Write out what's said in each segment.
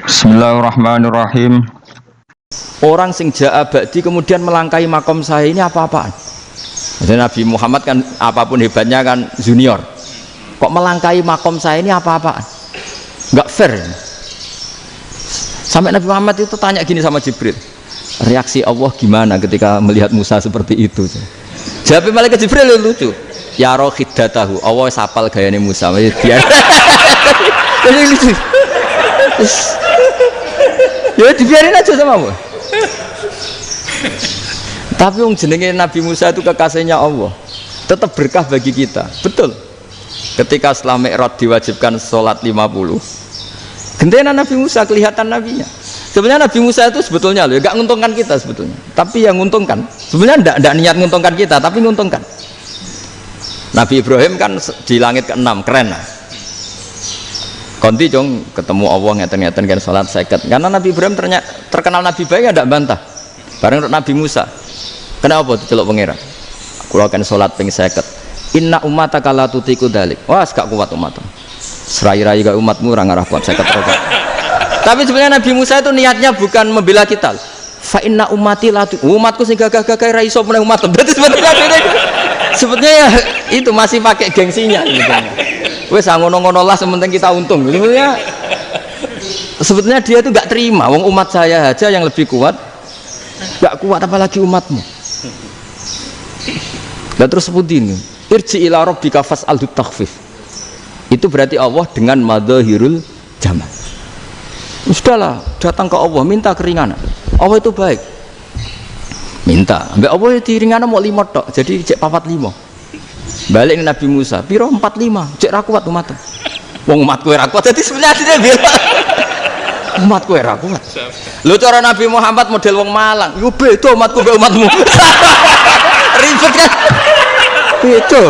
Bismillahirrahmanirrahim. Orang sing ja'a ba'di kemudian melangkahi makom saya ini apa-apaan? Jadi Nabi Muhammad kan apapun hebatnya kan junior. Kok melangkahi makom saya ini apa-apaan? Enggak fair. Sampai Nabi Muhammad itu tanya gini sama Jibril, reaksi Allah gimana ketika melihat Musa seperti itu? Jawab malaikat Jibril lucu. Ya roh khiddatahu, Allah sapal gayane Musa. Biar. Jadi lucu. Ya dibiarin aja sama Allah. Tapi yang jenenge Nabi Musa itu kekasihnya Allah, tetap berkah bagi kita. Betul. Ketika setelah Mi'raj diwajibkan sholat 50, gentenan Nabi Musa kelihatan nabinya. Sebenarnya Nabi Musa itu sebetulnya loh, gak nguntungkan kita sebetulnya. Tapi yang nguntungkan, sebenarnya ndak niat nguntungkan kita, tapi nguntungkan. Nabi Ibrahim kan di langit ke-6, keren lah. Konti jong ketemu Allah ngeten-ngeten kan sholat seket. Karena Nabi Ibrahim terkenal Nabi baik, ndak bantah. Bareng Nabi Musa, kenapa diceluk pangeran? Kula kan sholat ping 50. Inna ummataka la tutiku dalik. Wah, gak kuat umatmu. Serai-rai gak umatmu ora ngarah kuat 50 rokaat. Tapi sebenarnya Nabi Musa itu niatnya bukan membela kita. Fa inna ummati la umatku sing gagah-gagah ra iso meneh umatmu. Berarti sebetulnya ya itu masih pakai gengsinya gitu. Wes ngono-ngono lah sementing kita untung. Sebetulnya dia itu gak terima. Wong umat saya aja yang lebih kuat. Gak kuat apalagi umatmu. Dan terus sebutin irji ila rabbika fas'alhu takhfif. Itu berarti Allah dengan madzahirul jamal. Sudahlah, datang ke Allah minta keringanan. Allah itu baik. Minta, ambek Allah itu ringanan mau 5 tok. Jadi cek 45. Balik Nabi Musa, piro 45, cek ra kuat umat. Wong umatku ora kuat. Jadi sebenarnya dia bilang umatku ora kuat. Lho cara Nabi Muhammad model wong Malang, yo beda umatku mbek umatmu. Ribet kan? Beda.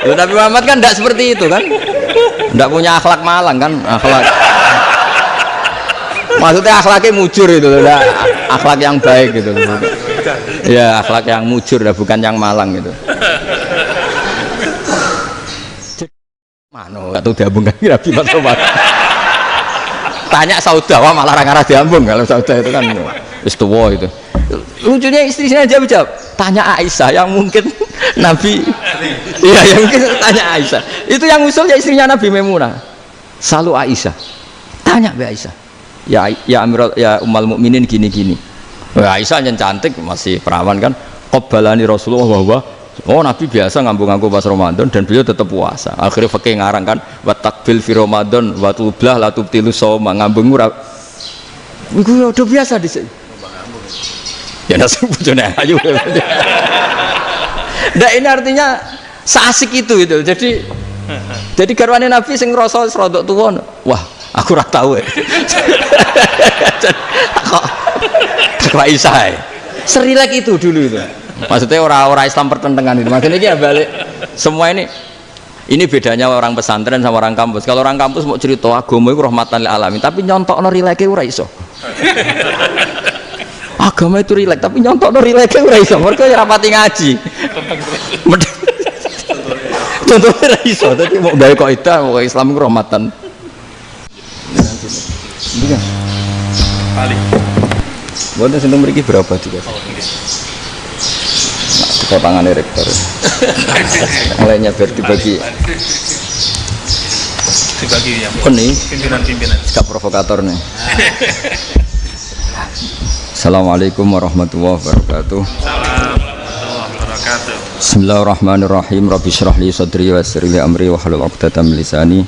Lho Nabi Muhammad kan enggak seperti itu kan? Enggak punya akhlak Malang kan? Akhlak. Maksudnya akhlaknya mujur itu, enggak akhlak yang baik gitu. Ya, akhlak yang mujur bukan yang Malang gitu. Mano, atau diambungkan Nabi Muhammad. Tanya Saudawa malah orang-orang diambung. Kalau Saudawa itu kan wis tuwa itu. Lucunya istrinya jawab. Tanya Aisyah yang mungkin Nabi. Iya, yang mungkin tanya Aisyah. Itu yang usul ya istrinya Nabi Maimunah. Selalu Aisyah. Tanya Mbak Aisyah. Ya Amirul ya Ummul Mukminin gini-gini. Aisyah yang cantik masih perawan kan. Qabbalani Rasulullah bahwa oh Nabi biasa ngambung-ngambung pas Ramadan dan beliau tetap puasa. Akhirnya fakih ngarang kan wa takbil fi Ramadan wa tublah la tubtilu shauma ngambung ora. Iku udah biasa di sini. Ya nasi bojone ayu. Nah ini artinya seasik itu. Jadi garwane Nabi sing ngrasa rodok tuwa. Wah, aku ora tahu ya. Kok Aisyah. Serilek itu dulu itu. Maksudnya orang-orang Islam pertentangan itu. Maksudnya ini ya balik semua ini bedanya orang pesantren sama orang kampus. Kalau orang kampus mau cerita agama itu rahmatan lil alamin, tapi nyontokno rileke ora iso. Agama itu rilek, tapi nyontokno rileke ora iso. Mergo ora rapati ngaji. Contohnya ora iso, dadi mau gawe kaidah mau Islam itu rahmatan. Iya. Paling. Boten seneng mriki berapa juga? Tangannya rektor mulainya biar dibagi yang ini pimpinan sikap provokator nih. Assalamualaikum warahmatullahi wabarakatuh. Bismillahirrahmanirrahim. Rabbi shrah li sadri wa yassir li amri wa hlul 'uqdatam min lisani.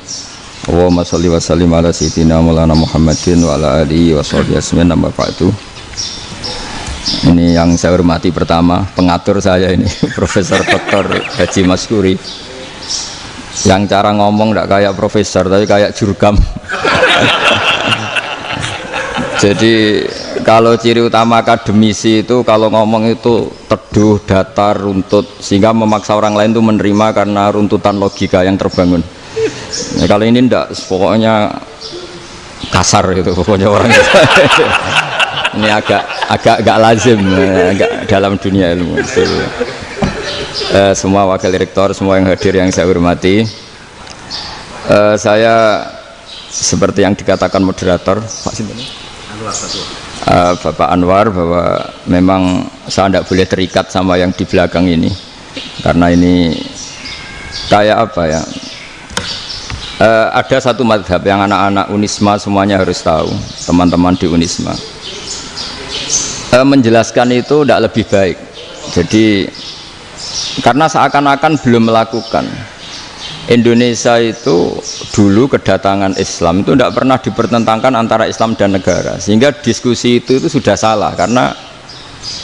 Allahumma shalli wa sallim ala sayyidina maulana Muhammadin wa ala alihi wa sahbihi ajmain. Amma ba'du. Ini yang saya hormati pertama, pengatur saya ini Profesor Dr. Haji Maskuri, yang cara ngomong tidak kayak profesor tapi kayak jurkam. Jadi kalau ciri utama akademisi itu kalau ngomong itu teduh, datar, runtut, sehingga memaksa orang lain itu menerima karena runtutan logika yang terbangun. Nah, kalau ini tidak, pokoknya kasar gitu, pokoknya orang. Ini agak lazim, agak dalam dunia ilmu. Semua wakil rektor, semua yang hadir yang saya hormati, saya seperti yang dikatakan moderator Pak Sinten, Bapak Anwar, bahwa memang saya tidak boleh terikat sama yang di belakang ini karena ini kayak apa ya, ada satu madhab yang anak-anak Unisma semuanya harus tahu, teman-teman di Unisma, menjelaskan itu tidak lebih baik. Jadi karena seakan-akan belum melakukan. Indonesia itu dulu kedatangan Islam itu tidak pernah dipertentangkan antara Islam dan negara, sehingga diskusi itu sudah salah karena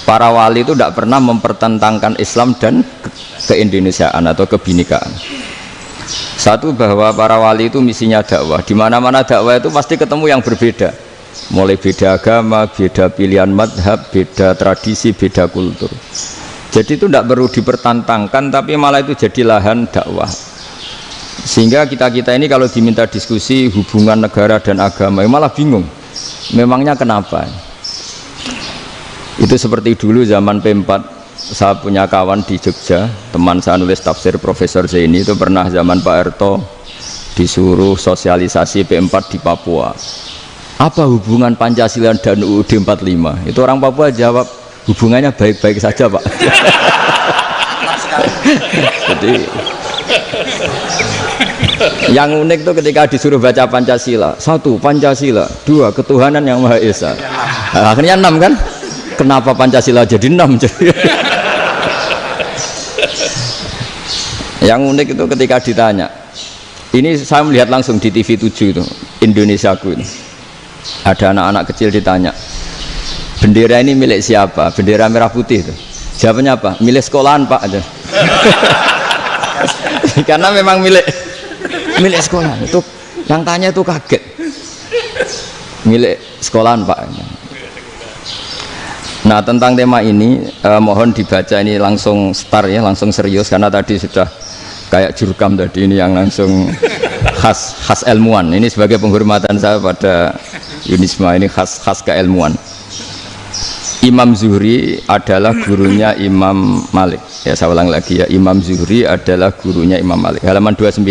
para wali itu tidak pernah mempertentangkan Islam dan keindonesiaan atau kebinekaan. Satu, bahwa para wali itu misinya dakwah, di mana-mana dakwah itu pasti ketemu yang berbeda, mulai beda agama, beda pilihan madhab, beda tradisi, beda kultur. Jadi itu tidak perlu dipertentangkan, tapi malah itu jadi lahan dakwah. Sehingga kita ini kalau diminta diskusi hubungan negara dan agama malah bingung, memangnya kenapa. Itu seperti dulu zaman P4, saya punya kawan di Jogja, teman saya nulis tafsir Profesor Zaini, itu pernah zaman Pak Erto disuruh sosialisasi P4 di Papua, apa hubungan Pancasila dan UUD 45. Itu orang Papua jawab, hubungannya baik-baik saja Pak. Jadi yang unik itu ketika disuruh baca Pancasila, 1 Pancasila, 2 ketuhanan yang Maha Esa, nah, akhirnya 6 kan. Kenapa Pancasila jadi 6? Yang unik itu ketika ditanya, ini saya melihat langsung di TV 7 itu, Indonesiaku ini, ada anak-anak kecil ditanya, bendera ini milik siapa? Bendera merah putih itu. Jawabannya apa? Milik sekolahan Pak aja. Karena memang milik sekolahan. Itu yang tanya itu kaget. Milik sekolahan Pak. Nah, tentang tema ini mohon dibaca ini langsung start ya, langsung serius, karena tadi sudah kayak jurkam tadi, ini yang langsung khas ilmuwan. Ini sebagai penghormatan saya pada Unisma, ini khas keilmuan. Imam Zuhri adalah gurunya Imam Malik. Ya, saya ulang lagi ya, Imam Zuhri adalah gurunya Imam Malik. Halaman 29.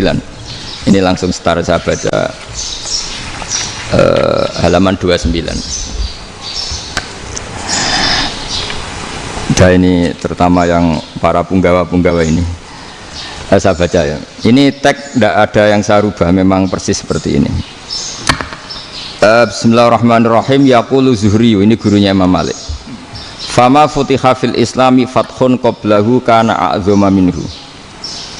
Ini langsung start, saya baca halaman 29. Dan ini terutama yang para punggawa-punggawa ini. Saya baca ya. Ini teks tidak ada yang saya rubah, memang persis seperti ini. Bismillahirrahmanirrahim. Yaqulu Zuhri, ini gurunya Imam Malik. Fama futiha fil islami fathun qablahu kana a'zama minhu.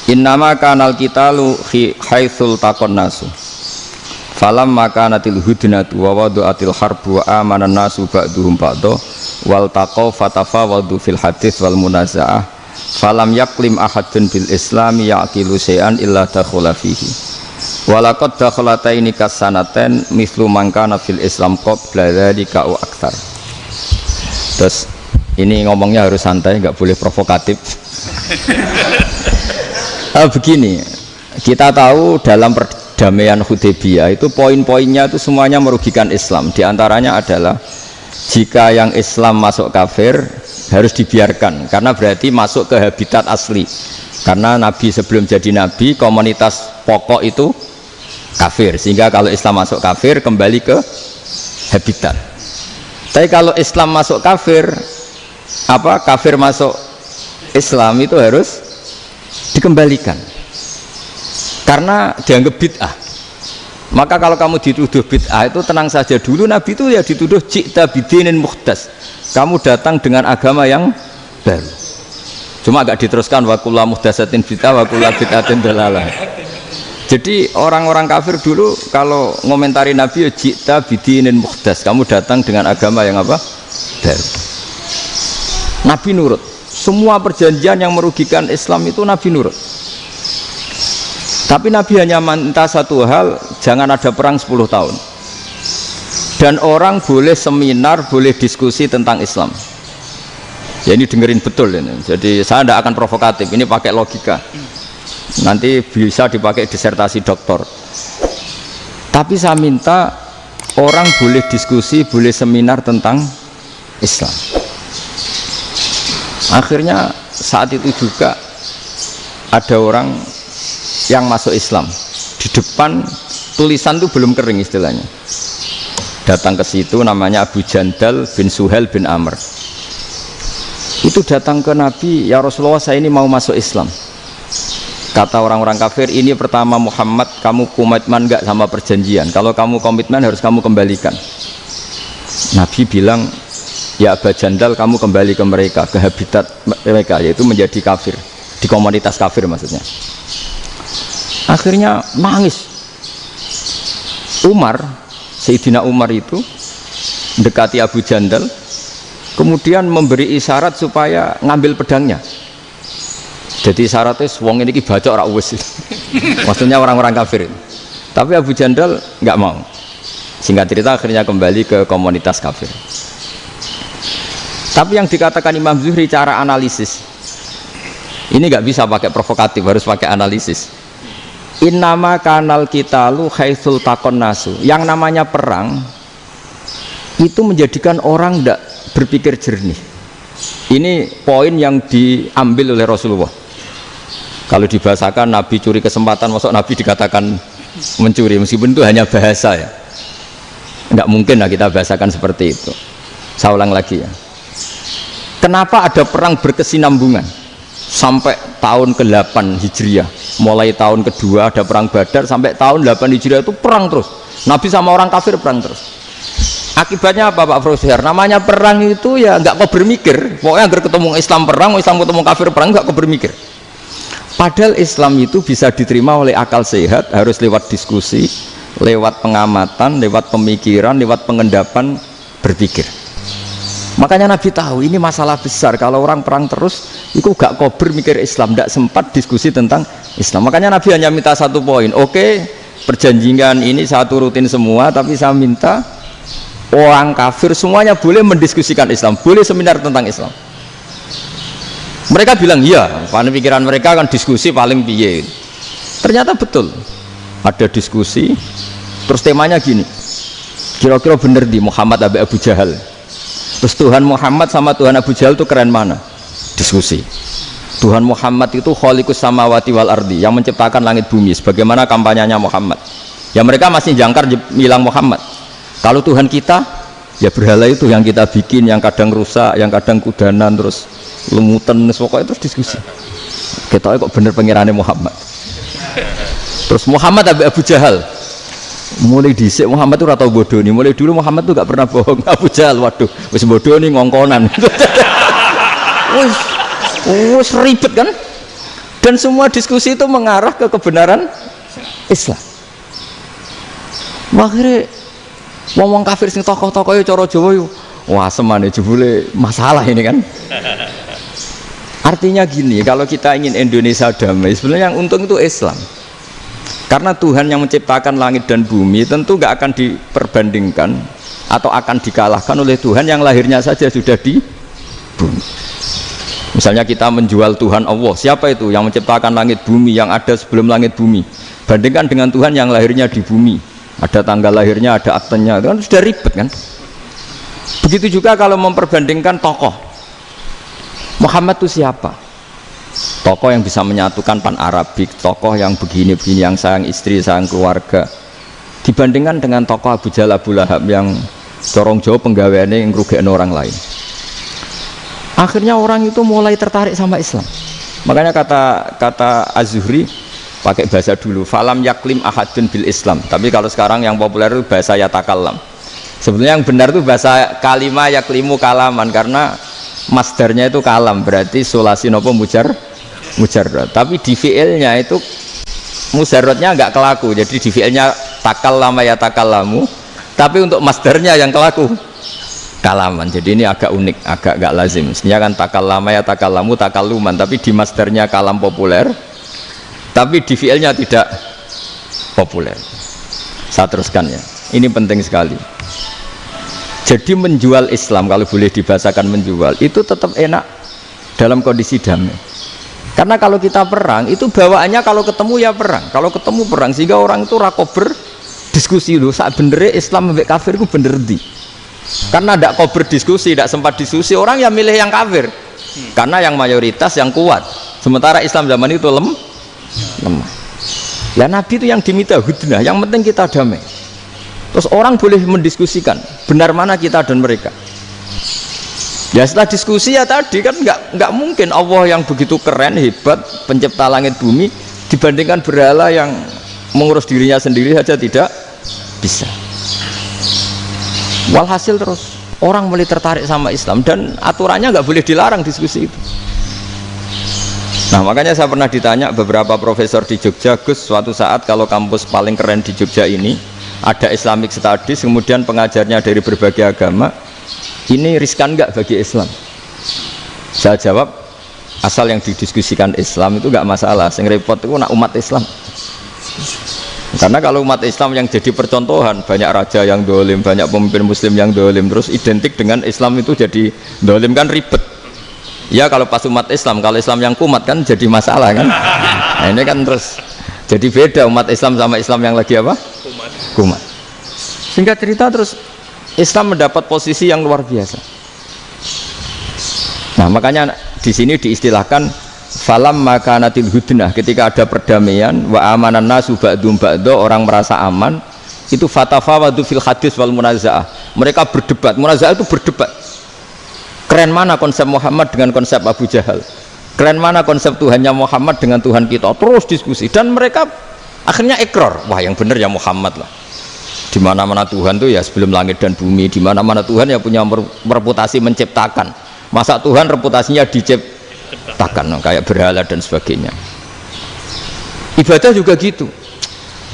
Innama kanal qitalu haitsul taqon nasu. Falam makanatil hudnatu wa wadu'atil harbu wa amanan nasu ba'duhum ba'do wal taqaw fatafawadu fil hadits wal munaza'ah. Falam yaklim ahadun bil islami yaqilu syai'an illa dakhula fihi. Walaqad dakhalataini kasanaten mithlu man kana fil islam qabla dzalika au aktsar. Terus ini ngomongnya harus santai, nggak boleh provokatif. Begini, kita tahu dalam perdamaian Hudaybiyah itu poin-poinnya itu semuanya merugikan Islam. Di antaranya adalah jika yang Islam masuk kafir harus dibiarkan, karena berarti masuk ke habitat asli. Karena Nabi sebelum jadi Nabi, komunitas pokok itu kafir, sehingga kalau Islam masuk kafir kembali ke habitat. Tapi kalau Islam masuk kafir, kafir masuk Islam itu harus dikembalikan karena dianggap bid'ah. Maka kalau kamu dituduh bid'ah itu tenang saja dulu, Nabi itu ya dituduh ji'ta bidinin muhdas, kamu datang dengan agama yang baru. Cuma agak diteruskan wa kullu muhdasatin bid'ah wa kullu bid'atin dalalah. Jadi orang-orang kafir dulu kalau ngomentari Nabi ya ji'ta bidinin muhdas, kamu datang dengan agama yang apa? Baru. Nabi nurut. Semua perjanjian yang merugikan Islam itu Nabi nurut. Tapi Nabi hanya minta satu hal, jangan ada perang 10 tahun. Dan orang boleh seminar, boleh diskusi tentang Islam. Ya ini dengerin betul ini. Jadi saya tidak akan provokatif, ini pakai logika. Nanti bisa dipakai disertasi doktor. Tapi saya minta orang boleh diskusi, boleh seminar tentang Islam. Akhirnya saat itu juga ada orang yang masuk Islam di depan tulisan itu belum kering istilahnya. Datang ke situ, namanya Abu Jandal bin Suhail bin Amr. Itu datang ke Nabi, ya Rasulullah saya ini mau masuk Islam. Kata orang-orang kafir, ini pertama Muhammad, kamu komitmen enggak sama perjanjian? Kalau kamu komitmen harus kamu kembalikan. Nabi bilang, ya Abu Jandal kamu kembali ke mereka, ke habitat mereka, yaitu menjadi kafir, di komunitas kafir maksudnya. Akhirnya nangis. Umar, Sayyidina Umar itu mendekati Abu Jandal, kemudian memberi isyarat supaya ngambil pedangnya. Jadi isyaratnya wong ini baca ora wis. Maksudnya orang-orang kafir. Tapi Abu Jandal nggak mau. Singkat cerita akhirnya kembali ke komunitas kafir. Tapi yang dikatakan Imam Zuhri cara analisis ini nggak bisa pakai provokatif, harus pakai analisis. Innama kanal qitalu haitsul taqon nasu. Yang namanya perang itu menjadikan orang tidak berpikir jernih. Ini poin yang diambil oleh Rasulullah. Kalau dibahasakan Nabi curi kesempatan, maksud Nabi dikatakan mencuri, meskipun itu hanya bahasa ya. Nggak mungkin lah kita bahasakan seperti itu. Saya ulang lagi ya. Kenapa ada perang berkesinambungan sampai tahun ke-8 Hijriah? Mulai tahun kedua ada perang Badar sampai tahun 8 Hijriah itu perang terus. Nabi sama orang kafir perang terus. Akibatnya apa Pak Profesor? Namanya perang itu ya nggak kau bermikir. Pokoknya agar ketemu Islam perang, Islam ketemu kafir perang, nggak kau bermikir. Padahal Islam itu bisa diterima oleh akal sehat, harus lewat diskusi, lewat pengamatan, lewat pemikiran, lewat pengendapan berpikir. Makanya Nabi tahu ini masalah besar. Kalau orang perang terus, itu gak kober mikir Islam, tidak sempat diskusi tentang Islam. Makanya Nabi hanya minta satu poin. Oke, perjanjian ini saya turutin semua, tapi saya minta orang kafir semuanya boleh mendiskusikan Islam, boleh seminar tentang Islam. Mereka bilang iya, pada pikiran mereka kan diskusi paling piye. Ternyata betul. Ada diskusi, terus temanya gini. Kira-kira bener di Muhammad Abu Jahal. Terus Tuhan Muhammad sama Tuhan Abu Jahal itu keren mana? Diskusi. Tuhan Muhammad itu khaliqus samawati wal ardi, yang menciptakan langit bumi. Sebagaimana kampanyenya Muhammad. Ya mereka masih jangkar bilang Muhammad. Kalau Tuhan kita, ya berhala itu yang kita bikin, yang kadang rusak, yang kadang kudanan, terus lumutan, pokoknya terus diskusi. Kita kok bener pengirannya Muhammad. Terus Muhammad Abu Jahal. Mulai dhisik Muhammad itu ratau bodoh nih. Mulai dulu Muhammad tuh gak pernah bohong. Abu Jahal, waduh, wis bodoh nih ngongkonan. wis ribet kan? Dan semua diskusi itu mengarah ke kebenaran Islam. Akhirnya ngomong kafir sing tokoh-tokoh yo cara Jawa yo. Wah, semane jebule masalah ini kan. Artinya gini, kalau kita ingin Indonesia damai, sebenarnya yang untung itu Islam. Karena Tuhan yang menciptakan langit dan bumi tentu gak akan diperbandingkan atau akan dikalahkan oleh Tuhan yang lahirnya saja sudah di bumi. Misalnya kita menjual Tuhan Allah, siapa itu yang menciptakan langit bumi, yang ada sebelum langit bumi, bandingkan dengan Tuhan yang lahirnya di bumi, ada tanggal lahirnya, ada aktenya, itu kan sudah ribet kan. Begitu juga kalau memperbandingkan tokoh, Muhammad itu siapa? Tokoh yang bisa menyatukan pan Arabik, tokoh yang begini-begini, yang sayang istri, sayang keluarga, dibandingkan dengan tokoh Abu Jahal, Abu Lahab yang corong jauh penggaweannya yang ngerugikan orang lain. Akhirnya orang itu mulai tertarik sama Islam. Makanya kata Az-Zuhri pakai bahasa dulu, falam yaklim ahadun bil Islam. Tapi kalau sekarang yang populer itu bahasa yatakallam. Sebenarnya yang benar itu bahasa kalimah yaklimu kalaman, karena masdarnya itu kalam, berarti sulasi nopo mujarrad. Tapi di fi'ilnya itu mujarradnya enggak kelaku. Jadi di fi'ilnya takallama ya takallamu, tapi untuk masdarnya yang kelaku kalaman. Jadi ini agak unik, agak enggak lazim. Sebenarnya kan takallama ya takallamu takalluman, tapi di masdarnya kalam populer, tapi di fi'ilnya tidak populer. Saya teruskan ya. Ini penting sekali. Jadi menjual Islam, kalau boleh dibahasakan menjual, itu tetap enak dalam kondisi damai. Karena kalau kita perang, itu bawaannya kalau ketemu ya perang. Kalau ketemu perang, sehingga orang itu rakober diskusi dulu. Saat bener Islam sampai kafir itu bener di. Karena tidak kober diskusi, tidak sempat diskusi, orang yang milih yang kafir. Karena yang mayoritas yang kuat. Sementara Islam zaman itu lemah. Ya Nabi itu yang diminta hudnah, yang penting kita damai. Terus orang boleh mendiskusikan benar mana kita dan mereka. Ya setelah diskusi ya tadi kan nggak mungkin Allah yang begitu keren hebat pencipta langit bumi dibandingkan berhala yang mengurus dirinya sendiri saja tidak bisa. Walhasil terus orang mulai tertarik sama Islam dan aturannya nggak boleh dilarang diskusi itu. Nah makanya saya pernah ditanya beberapa profesor di Jogja, Gus suatu saat kalau kampus paling keren di Jogja ini ada Islamic Studies kemudian pengajarnya dari berbagai agama, ini riskan nggak bagi Islam? Saya jawab asal yang didiskusikan Islam itu nggak masalah, yang repot itu nak umat Islam. Karena kalau umat Islam yang jadi percontohan, banyak raja yang dolim, banyak pemimpin muslim yang dolim, terus identik dengan Islam itu jadi dolim kan ribet. Ya kalau pas umat Islam, kalau Islam yang kumat kan jadi masalah kan. Nah ini kan terus jadi beda umat Islam sama Islam yang lagi apa? Kumat. Singkat cerita terus Islam mendapat posisi yang luar biasa. Nah makanya di sini diistilahkan falam makanatil hudnah, ketika ada perdamaian wa amanan nasu ba'dum ba'do, orang merasa aman, itu fatafawadu fil hadis wal munazaah, mereka berdebat. Munazaah itu berdebat, keren mana konsep Muhammad dengan konsep Abu Jahal, keren mana konsep Tuhannya Muhammad dengan Tuhan kita, terus diskusi dan mereka akhirnya ikrar, wah yang benar ya Muhammad lah. Di mana-mana Tuhan tuh ya sebelum langit dan bumi, di mana-mana Tuhan ya punya reputasi menciptakan, masa Tuhan reputasinya diciptakan kayak berhala dan sebagainya. Ibadah juga gitu,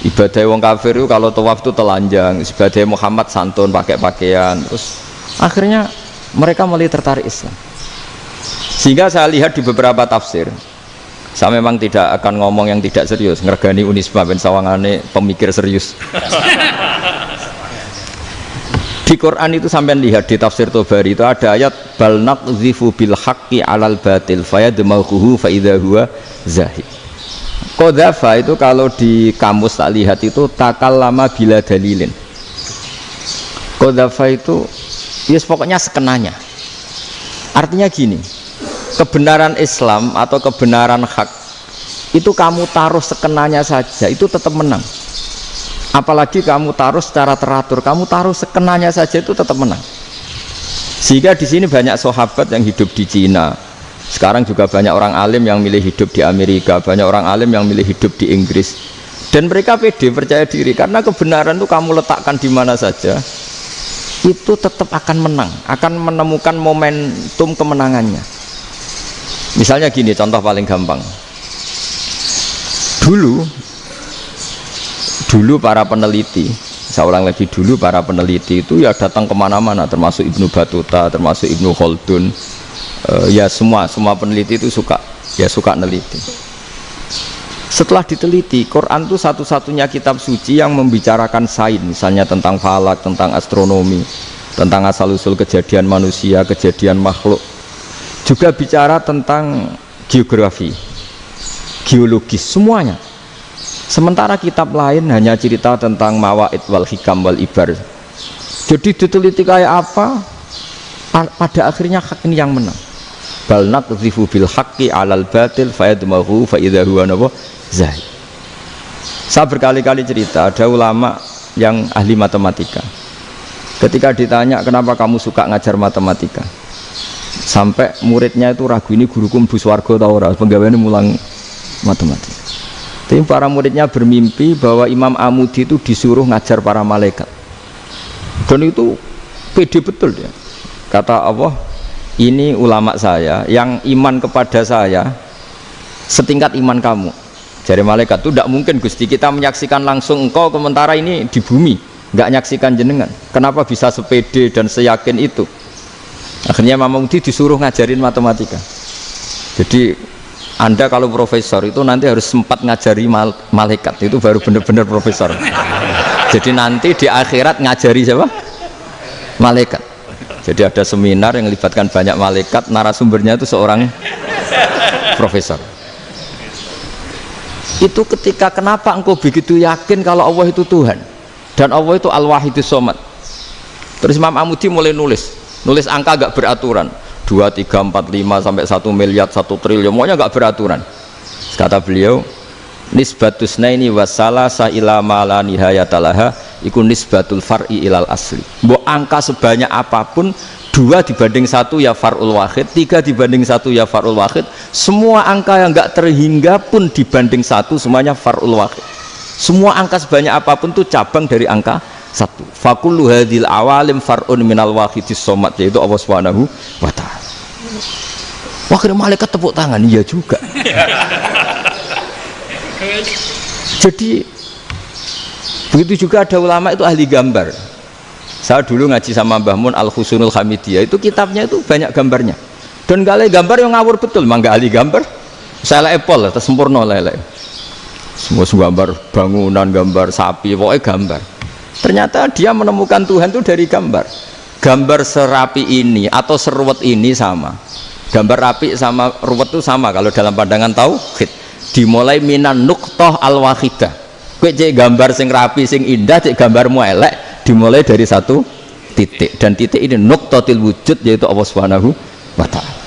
ibadah wong kafir itu kalau tawaf itu telanjang, ibadah Muhammad santun pakai pakaian, terus akhirnya mereka mulai tertarik Islam. Sehingga saya lihat di beberapa tafsir, saya memang tidak akan ngomong yang tidak serius, ngergani Unisba ben sawangane pemikir serius. Di Quran itu sampai lihat di tafsir Tobari itu ada ayat bal naqzifu bil haqqi 'alal batil fayadmaghuhu fa idza huwa zahid. Qadzafa itu kalau di kamus tak lihat itu takallama bila dalilin. Qadzafa itu yes pokoknya sekenanya. Artinya gini, kebenaran Islam atau kebenaran hak itu kamu taruh sekenanya saja itu tetap menang. Apalagi kamu taruh secara teratur, kamu taruh sekenanya saja itu tetap menang. Sehingga di sini banyak sahabat yang hidup di Cina. Sekarang juga banyak orang alim yang milih hidup di Amerika, banyak orang alim yang milih hidup di Inggris. Dan mereka pede, percaya diri karena kebenaran itu kamu letakkan di mana saja itu tetap akan menang, akan menemukan momentum kemenangannya. Misalnya gini, contoh paling gampang. Dulu para peneliti, saya ulang lagi, dulu para peneliti itu ya datang kemana-mana, termasuk Ibnu Battuta, termasuk Ibnu Khaldun, ya semua peneliti itu suka neliti. Setelah diteliti, Quran itu satu-satunya kitab suci yang membicarakan sains, misalnya tentang falak, tentang astronomi, tentang asal-usul kejadian manusia, kejadian makhluk, juga bicara tentang geografi, geologis, semuanya. Sementara kitab lain hanya cerita tentang mawaid wal hikam wal ibar. Jadi diteliti kayak apa, pada akhirnya hak ini yang menang. Bal naqdhifu bil haqqi 'alal batil fayadmaghu fa idza huwa zahid. Saya berkali-kali cerita, ada ulama yang ahli matematika. Ketika ditanya kenapa kamu suka ngajar matematika, sampai muridnya itu ragu, ini guruku mlebu swarga ta ora, penggaweane mulang matematika. Tapi para muridnya bermimpi bahwa Imam Amudi itu disuruh ngajar para malaikat. Dan itu pede betul dia. Kata Allah, ini ulama saya yang iman kepada saya setingkat iman kamu. Jadi malaikat itu tidak mungkin Gusti, kita menyaksikan langsung engkau, sementara ini di bumi nggak nyaksikan jenengan. Kenapa bisa sepede dan seyakin itu? Akhirnya Imam Amudi disuruh ngajarin matematika. Jadi Anda kalau profesor itu nanti harus sempat ngajari malaikat, itu baru benar-benar profesor. Jadi nanti di akhirat ngajari siapa? Malaikat. Jadi ada seminar yang melibatkan banyak malaikat, narasumbernya itu seorang profesor. Itu ketika kenapa engkau begitu yakin kalau Allah itu Tuhan dan Allah itu Al-Wahidus Shomad. Terus Imam Amudi mulai nulis angka gak beraturan, 2, 3, 4, 5 sampai 1 miliar, 1 triliun, semuanya gak beraturan. Kata beliau, nisbatus naini wasalasa ila ma la nihayatalaha iku nisbatul far'i ilal asli. Mbok angka sebanyak apapun, 2 dibanding 1 ya far'ul wahid, 3 dibanding 1 ya far'ul wahid, semua angka yang enggak terhingga pun dibanding 1 semuanya far'ul wahid. Semua angka sebanyak apapun itu cabang dari angka 1. Fakullu hadhil awalim far'un minal wahidis somad, yaitu Allah Subhanahu wa ta'ala. Akhirnya malaikat tepuk tangan, iya juga. Jadi begitu juga ada ulama itu ahli gambar. Saya dulu ngaji sama Mbah Mun Al-Husunul Hamidiyah, itu kitabnya itu banyak gambarnya. Dan gale gambar yang ngawur betul, mangga ahli gambar. Saya lepol, terus sempurna lele. Semua gambar bangunan, gambar sapi, pokoknya gambar. Ternyata dia menemukan Tuhan itu dari gambar. Gambar serapi ini atau seruwet ini sama. Gambar rapi sama ruwet itu sama kalau dalam pandangan tauhid. Dimulai minan nuqtah al-wahidah. Kowe cek gambar sing rapi sing indah, cek gambarmu elek, dimulai dari 1 titik, dan titik ini nuqtatil wujud, yaitu Allah Subhanahu wa ta'ala.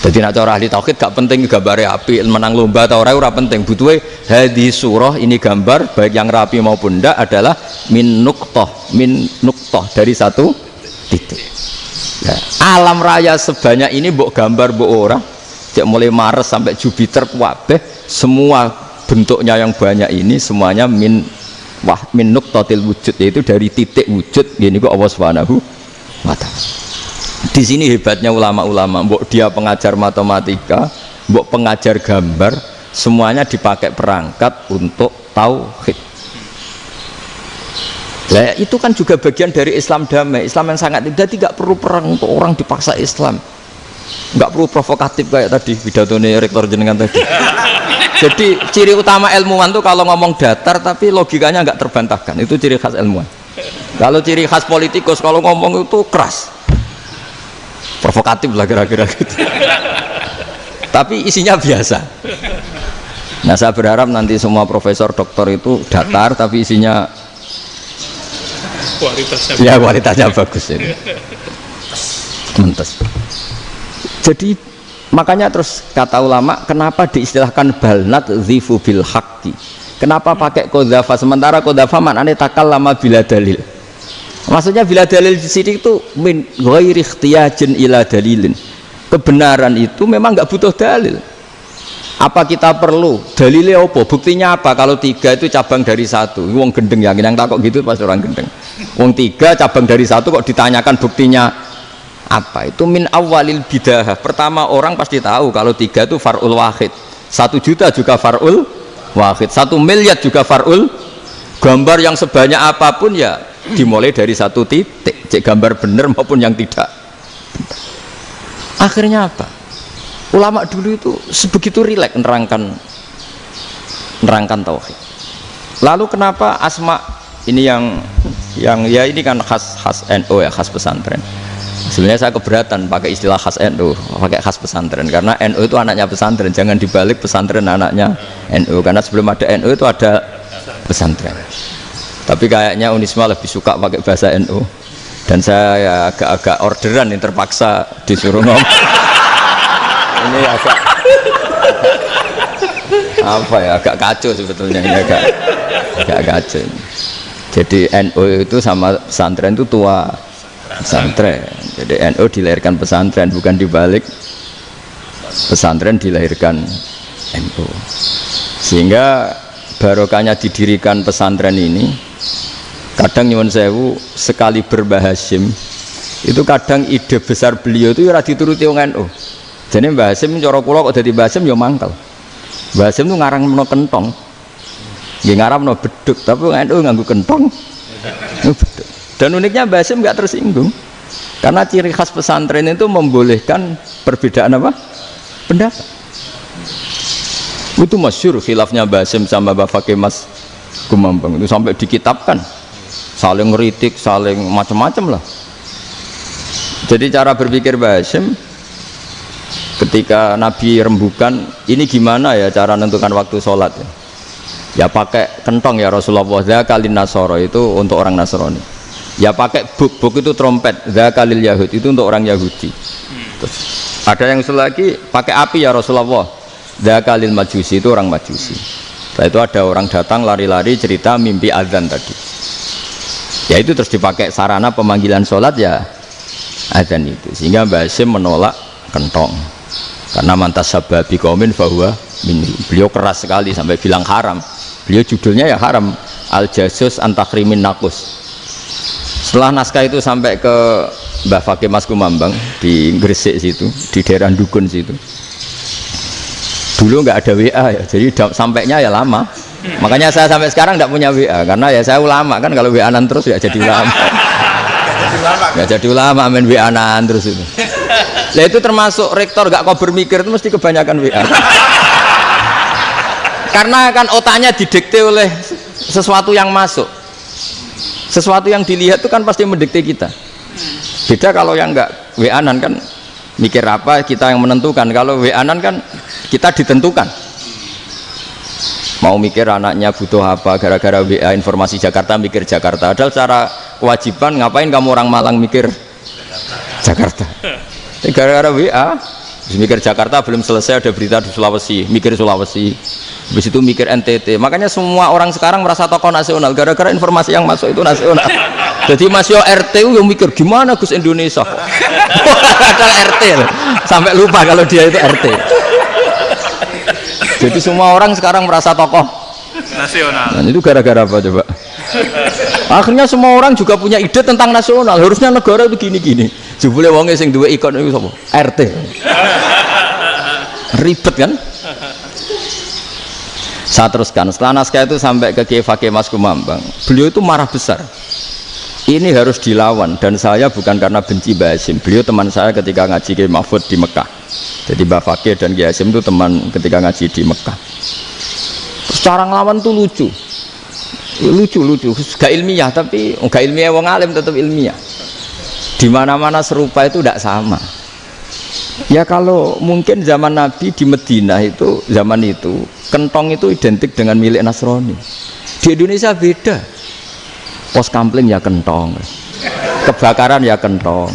Jadi nak cara ahli tauhid gak penting gambare api, menang lomba atau ora penting. Butuhe hadis surah ini gambar baik yang rapi maupun ndak adalah min nuqtah dari 1 titik. Ya, alam raya sebanyak ini mbok gambar mbok ora, cek mulai Mars sampai Jupiter kabeh semua bentuknya yang banyak ini semuanya min nuqtatil wujud, yaitu dari titik wujud. Gini kok Allah Subhanahu wa ta'ala. Di sini hebatnya ulama-ulama, mbok dia pengajar matematika, mbok pengajar gambar, semuanya dipakai perangkat untuk tauhid. Nah, itu kan juga bagian dari Islam damai, Islam yang sangat tidak perlu perang untuk orang dipaksa Islam. Nggak perlu provokatif kayak tadi pidatonya rektor jenengan tadi. Jadi ciri utama ilmuwan tuh kalau ngomong datar tapi logikanya nggak terbantahkan, itu ciri khas ilmuwan. Kalau ciri khas politikus kalau ngomong itu keras, provokatif lah kira-kira gitu. Tapi isinya biasa. Nah, saya berharap nanti semua profesor doktor itu datar tapi isinya kualitasnya bagus ini. Mentes. Jadi makanya terus kata ulama, kenapa diistilahkan balnat zifu bil haqqi? Kenapa pakai qadzafa, sementara qadzafa maknanya takallama bila dalil? Maksudnya bila dalil di sini itu min ghairi ikhtiyajin ila dalilin. Kebenaran itu memang nggak butuh dalil. Apa kita perlu dalilnya apa? Buktinya apa? Kalau 3 itu cabang dari 1. Wong gendeng yang takut gitu pas orang gendeng. Wong 3 cabang dari 1 kok ditanyakan buktinya apa? Itu min awalil bidah. Pertama orang pasti tahu kalau 3 itu far'ul wahid, 1 juta juga far'ul wahid, 1 miliar juga far'ul. Gambar yang sebanyak apapun ya dimulai dari 1 titik, cek gambar bener maupun yang tidak. Akhirnya apa? Ulama dulu itu sebegitu rileks nerangkan tauhid. Lalu kenapa asma ini yang ya ini kan khas NU ya, khas pesantren. Sebenarnya saya keberatan pakai istilah khas NU, pakai khas pesantren, karena NU itu anaknya pesantren, jangan dibalik pesantren anaknya NU, karena sebelum ada NU itu ada pesantren. Tapi kayaknya Unisma lebih suka pakai bahasa NU, dan saya ya agak-agak orderan yang terpaksa disuruh ngomong. Ini agak apa ya, agak kacau sebetulnya, ini agak kacau. Jadi NU itu sama pesantren itu tua pesantren. Jadi NU dilahirkan pesantren, bukan dibalik pesantren dilahirkan NU. Sehingga barokahnya didirikan pesantren ini, kadang nyuwun sewu sekali Mbah Hasyim itu kadang ide besar beliau itu ora dituruti wong NU. Jadi Mbah Hasyim cara kula kok dadi Mbah Hasyim ya mangkel. Mbah Hasyim itu ngarangno kentong, nggih ngaramno beduk, tapi wong NU nganggo kentong beduk. Dan uniknya Mbah Hasyim nggak tersinggung, karena ciri khas pesantren itu membolehkan perbedaan apa? Pendapat. Itu masyhur khilafnya Mbah Hasyim sama Mbah Fakih Mas Gumambang itu sampai dikitabkan, saling ngeritik, saling macam-macam lah. Jadi cara berpikir Mbah Hasyim ketika Nabi rembukan, ini gimana ya cara menentukan waktu sholat ya? Ya pakai kentong ya Rasulullah, zakalin nasoro itu untuk orang Nasrani. Ya pakai buk itu trompet, zakalil Yahud itu untuk orang Yahudi. Terus ada yang lagi pakai api ya Rasulullah, zakalil Majusi itu orang Majusi. Setelah itu ada orang datang lari-lari cerita mimpi azan tadi. Ya itu terus dipakai sarana pemanggilan sholat ya azan itu. Sehingga Mbah Hasyim menolak kentong. Karena mantas sababi qaumin fahuwa minhu. Beliau keras sekali sampai bilang haram. Beliau judulnya ya haram. Al-Jasus Antakhrimin Nakus. Setelah naskah itu sampai ke Mbah Fakih Mas Kumambang di Gresik situ, di daerah Dukun situ. Dulu nggak ada WA ya, jadi sampainya ya lama. Makanya saya sampai sekarang nggak punya WA karena ya saya ulama kan, kalau WA-an terus ya jadi ulama. Nggak jadi ulama main WA-an terus itu. Nah itu termasuk rektor nggak kau bermikir itu mesti kebanyakan WA. Karena kan otaknya didikte oleh sesuatu yang masuk. Sesuatu yang dilihat itu kan pasti mendikte kita. Beda kalau yang nggak WA-an kan mikir apa kita yang menentukan. Kalau WA-an kan kita ditentukan. Mau mikir anaknya butuh apa gara-gara WA informasi Jakarta mikir Jakarta. Padahal secara kewajiban ngapain kamu orang Malang mikir Jakarta. Gara-gara WA mikir Jakarta belum selesai ada berita di Sulawesi, mikir Sulawesi. Habis itu mikir NTT. Makanya semua orang sekarang merasa tokoh nasional gara-gara informasi yang masuk itu nasional. Jadi Mas Yo RT yang mikir gimana Gus Indonesia. Padahal RT sampai lupa kalau dia itu RT. Jadi semua orang sekarang merasa tokoh nasional. Nah, itu gara-gara apa coba? Akhirnya semua orang juga punya ide tentang nasional. Harusnya negara itu gini-gini. Jebule wonge sing duwe ikon itu sapa? RT. Ribet kan? Saya teruskan. Setelah naskah itu sampai ke Kiai Fakih Mas Kumambang. Beliau itu marah besar. Ini harus dilawan dan saya bukan karena benci Mbah Hasyim. Beliau teman saya ketika ngaji Kiai Mahfud di Mekah. Jadi Mbah Fakih dan Kiai Hasyim itu teman ketika ngaji di Mekah. Secara ngelawan tuh lucu, gak ilmiah tapi gak ilmiah wong alim tetap ilmiah. Di mana-mana serupa itu tidak sama. Ya kalau mungkin zaman Nabi di Madinah itu zaman itu kentong itu identik dengan milik Nasrani. Di Indonesia beda. Pos kampling ya kentong, kebakaran ya kentong,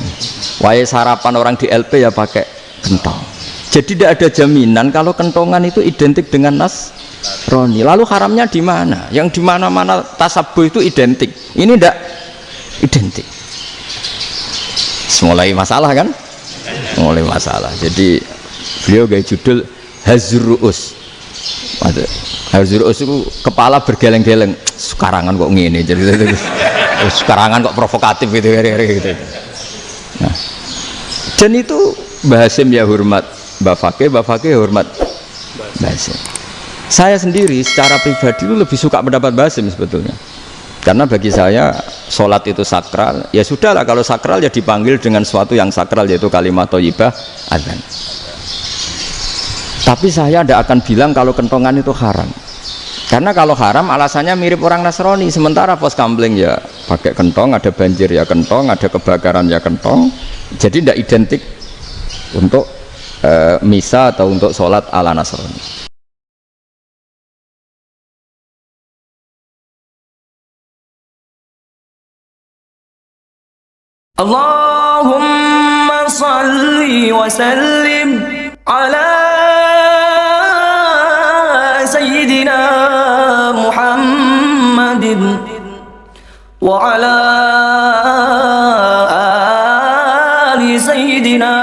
wae sarapan orang di LP ya pakai kentong. Jadi tidak ada jaminan kalau kentongan itu identik dengan Nasrani. Lalu haramnya di mana? Yang di mana-mana tasabuh itu identik. Ini tidak identik. Mulai masalah kan? Mulai masalah. Jadi beliau gaya judul Hazruus. Hazruus itu kepala bergeleng-geleng. Sekarangan kok ngene jadi sekarangan kok provokatif gitu gitu. Nah, dan itu Mbah Hasyim ya hormat Mbah Fakih hormat Mbah Hasyim. Saya sendiri secara pribadi itu lebih suka pendapat Mbah Hasyim sebetulnya. Karena bagi saya sholat itu sakral. Ya sudahlah kalau sakral ya dipanggil dengan sesuatu yang sakral yaitu kalimat thayyibah adzan. Tapi saya tidak akan bilang kalau kentongan itu haram. Karena kalau haram alasannya mirip orang Nasrani. Sementara pos kampling ya pakai kentong, ada banjir ya kentong, ada kebakaran ya kentong. Jadi tidak identik untuk misa atau untuk sholat ala Nasrani. Allahumma salli wa sallim ala Sayyidina Muhammadin wa ala ali Sayyidina